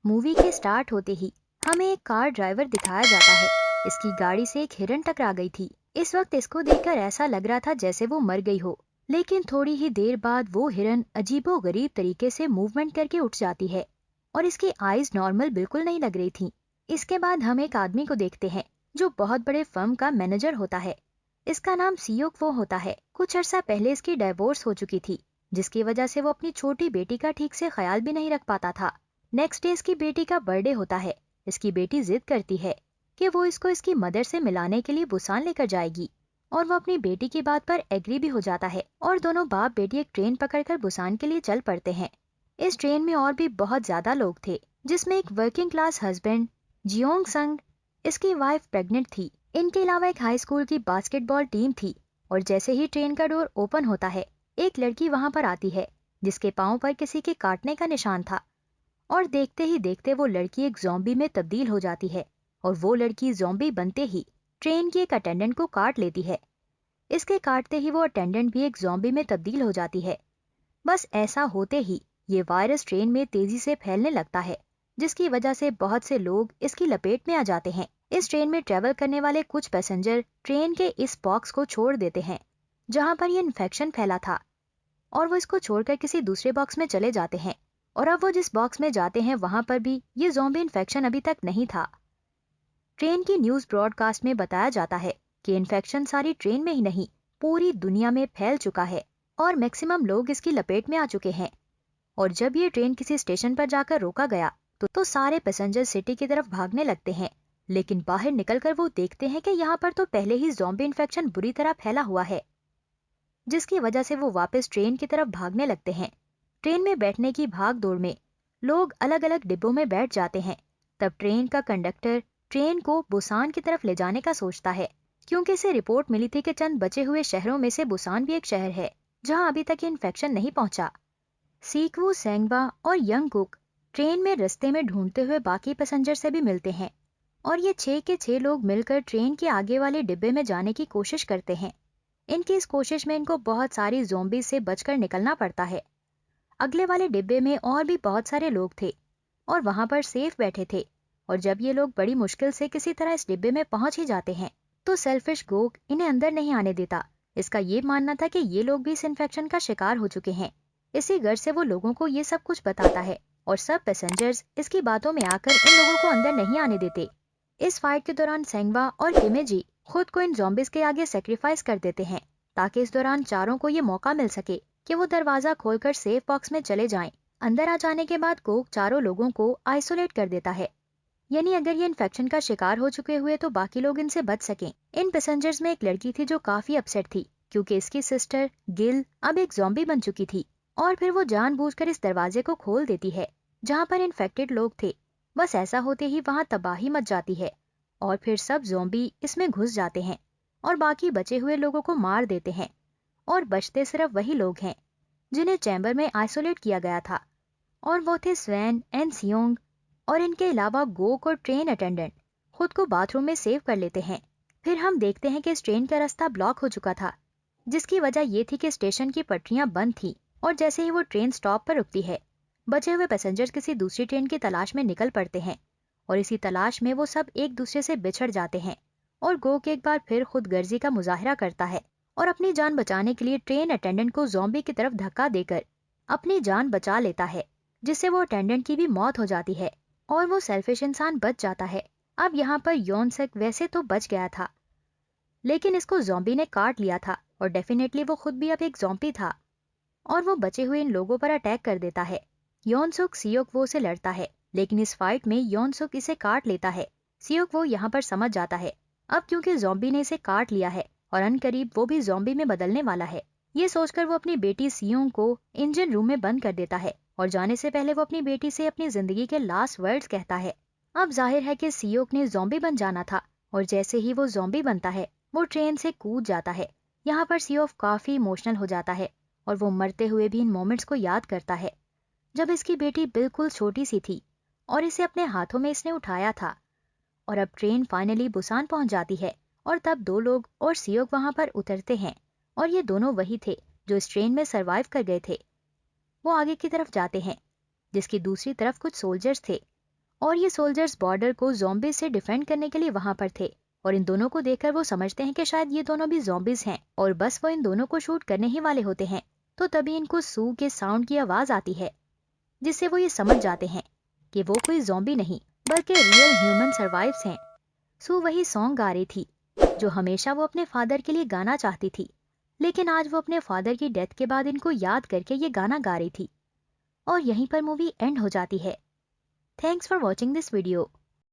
Movie के start होते ही हमें एक कार ड्राइवर दिखाया जाता है। इसकी गाड़ी से एक हिरन टकरा गई थी। इस वक्त इसको देखकर ऐसा लग रहा था जैसे वो मर गई हो, लेकिन थोड़ी ही देर बाद वो हिरन अजीबोगरीब तरीके से मूवमेंट करके उठ जाती है और इसकी आईज नॉर्मल बिल्कुल नहीं लग रही थी। इसके बाद हम एक आदमी को देखते हैं जो बहुत बड़े फर्म का मैनेजर होता है। इसका नाम सियोक वो होता है। कुछ अर्सा पहले इसकी डाइवोर्स हो चुकी थी, जिसकी वजह से वो अपनी छोटी बेटी का ठीक से ख्याल भी नहीं रख पाता था। नेक्स्ट डे इसकी बेटी का बर्थडे होता है। इसकी बेटी जिद करती है कि वो इसको इसकी मदर से मिलाने के लिए बुसान लेकर जाएगी और वो अपनी बेटी की बात पर एग्री भी हो जाता है और दोनों बाप बेटी एक ट्रेन पकड़कर बुसान के लिए चल पड़ते हैं। इस ट्रेन में और भी बहुत ज्यादा लोग थे, जिसमें एक वर्किंग क्लास हस्बैंड जियोंग संग, इसकी वाइफ प्रेग्नेंट थी। इनके अलावा एक हाई स्कूल की बास्केटबॉल टीम थी। और जैसे ही ट्रेन का डोर ओपन होता है, एक लड़की वहां पर आती है जिसके पाँव पर किसी के काटने का निशान था। और देखते ही देखते वो लड़की एक ज़ॉम्बी में तब्दील हो जाती है और वो लड़की ज़ॉम्बी बनते ही ट्रेन की एक अटेंडेंट को काट लेती है। इसके काटते ही वो अटेंडेंट भी एक ज़ॉम्बी में तब्दील हो जाती है। बस ऐसा होते ही ये वायरस ट्रेन में तेजी से फैलने लगता है, जिसकी वजह से बहुत से लोग इसकी लपेट में आ जाते हैं। इस ट्रेन में ट्रेवल करने वाले कुछ पैसेंजर ट्रेन के इस बॉक्स को छोड़ देते हैं जहां पर ये इन्फेक्शन फैला था, और वो इसको छोड़कर किसी दूसरे बॉक्स में चले जाते हैं। और अब वो जिस बॉक्स में जाते हैं वहां पर भी ये ज़ॉम्बी इन्फेक्शन अभी तक नहीं था। ट्रेन की न्यूज ब्रॉडकास्ट में बताया जाता है कि इन्फेक्शन सारी ट्रेन में ही नहीं, पूरी दुनिया में फैल चुका है और मैक्सिमम लोग इसकी लपेट में आ चुके हैं। और जब ये ट्रेन किसी स्टेशन पर जाकर रोका गया तो सारे पैसेंजर सिटी की तरफ भागने लगते हैं। लेकिन बाहर निकलकर वो देखते हैं कि यहाँ पर तो पहले ही ज़ॉम्बी इन्फेक्शन बुरी तरह फैला हुआ है, जिसकी वजह से वो वापस ट्रेन की तरफ भागने लगते हैं। ट्रेन में बैठने की भाग दौड़ में लोग अलग अलग डिब्बों में बैठ जाते हैं। तब ट्रेन का कंडक्टर ट्रेन को बुसान की तरफ ले जाने का सोचता है, क्योंकि इसे रिपोर्ट मिली थी कि चंद बचे हुए शहरों में से बुसान भी एक शहर है जहां अभी तक ये इन्फेक्शन नहीं पहुंचा। सीकवू सेंगवा और यंग कुक ट्रेन में रास्ते में ढूंढते हुए बाकी पैसेंजर से भी मिलते हैं और ये 6 के 6 लोग मिलकर ट्रेन के आगे वाले डिब्बे में जाने की कोशिश करते हैं। इनकी इस कोशिश में इनको बहुत सारी ज़ॉम्बी से बचकर निकलना पड़ता है। अगले वाले डिब्बे में और भी बहुत सारे लोग थे और वहां पर सेफ बैठे थे। और जब ये लोग बड़ी मुश्किल से किसी तरह इस डिब्बे में पहुंच ही जाते हैं तो सेल्फिश गोक इन्हें अंदर नहीं आने देता। इसका ये मानना था कि ये लोग भी इस इन्फेक्शन का शिकार हो चुके हैं। इसी घर से वो लोगों को ये सब कुछ बताता है और सब पैसेंजर्स इसकी बातों में आकर इन लोगों को अंदर नहीं आने देते। इस फाइट के दौरान सेंगवा और किमेजी खुद को इन ज़ॉम्बीज के आगे सेक्रीफाइस कर देते हैं ताकि इस दौरान चारों को ये मौका मिल सके कि वो दरवाजा खोलकर सेफ बॉक्स में चले जाएं। अंदर आ जाने के बाद कोक चारों लोगों को आइसोलेट कर देता है, यानी अगर ये इन्फेक्शन का शिकार हो चुके हुए तो बाकी लोग इनसे बच सकें। इन पैसेंजर्स में एक लड़की थी जो काफी अपसेट थी क्योंकि इसकी सिस्टर गिल अब एक ज़ॉम्बी बन चुकी थी और फिर वो जानबूझकर इस दरवाजे को खोल देती है जहाँ पर इन्फेक्टेड लोग थे। बस ऐसा होते ही वहाँ तबाही मच जाती है और फिर सब ज़ॉम्बी इसमें घुस जाते हैं और बाकी बचे हुए लोगों को मार देते हैं। और बचते सिर्फ वही लोग हैं जिन्हें चैम्बर में आइसोलेट किया गया था, और वो थे स्वैन एंड सियोंग। और इनके अलावा गोक और ट्रेन अटेंडेंट खुद को बाथरूम में सेव कर लेते हैं। फिर हम देखते हैं कि इस ट्रेन का रास्ता ब्लॉक हो चुका था, जिसकी वजह ये थी कि स्टेशन की पटरियां बंद थी। और जैसे ही वो ट्रेन स्टॉप पर रुकती है, बचे हुए पैसेंजर्स किसी दूसरी ट्रेन की तलाश में निकल पड़ते हैं और इसी तलाश में वो सब एक दूसरे से बिछड़ जाते हैं। और गोक एक बार फिर खुद गर्जी का मुजाहरा करता है और अपनी जान बचाने के लिए ट्रेन अटेंडेंट को ज़ॉम्बी की तरफ धक्का देकर अपनी जान बचा लेता है, जिससे वो अटेंडेंट की भी मौत हो जाती है और वो सेल्फिश इंसान बच जाता है। अब यहाँ पर योनसक वैसे तो बच गया था, लेकिन इसको ज़ॉम्बी ने काट लिया था और डेफिनेटली वो खुद भी अब एक ज़ॉम्बी था और वो बचे हुए इन लोगों पर अटैक कर देता है। योनसुक सियोक वो से लड़ता है, लेकिन इस फाइट में योनसुक इसे काट लेता है। सियोक वो यहाँ पर समझ जाता है अब क्योंकि ज़ॉम्बी ने इसे काट लिया है और अनकरीब वो भी ज़ॉम्बी में बदलने वाला है। ये सोचकर वो अपनी बेटी सियोंग को इंजन रूम में बंद कर देता है और जाने से पहले वो अपनी बेटी से अपनी जिंदगी के लास्ट वर्ड्स कहता है। अब जाहिर है कि सियोक ने ज़ॉम्बी बन जाना था और जैसे ही वो ज़ॉम्बी बनता है वो ट्रेन से कूद जाता है। यहाँ पर सियोक काफी इमोशनल हो जाता है और वो मरते हुए भी इन मोमेंट्स को याद करता है जब इसकी बेटी बिल्कुल छोटी सी थी और इसे अपने हाथों में इसने उठाया था। और अब ट्रेन फाइनली बुसान पहुंच जाती है और तब दो लोग और सियोक वहां पर उतरते हैं और ये दोनों वही थे जो इस ट्रेन में सरवाइव कर गए थे। वो आगे की तरफ जाते हैं जिसकी दूसरी तरफ कुछ सोल्जर्स थे और ये सोल्जर्स बॉर्डर को ज़ॉम्बीज से डिफेंड करने के लिए वहां पर थे। और इन दोनों को देखकर वो समझते हैं कि शायद ये दोनों भी ज़ॉम्बीज हैं और बस वो इन दोनों को शूट करने ही वाले होते हैं। तो तभी इनको सू के साउंड की आवाज आती है, जिससे वो ये समझ जाते हैं कि वो कोई ज़ॉम्बी नहीं बल्कि रियल ह्यूमन सर्वाइव्स हैं। सू वही सॉन्ग गा रही थी जो हमेशा वो अपने फादर के लिए गाना चाहती थी, लेकिन आज वो अपने फादर की डेथ के बाद इनको याद करके ये गाना गा रही थी। और यहीं पर मूवी एंड हो जाती है। Thanks for watching this video.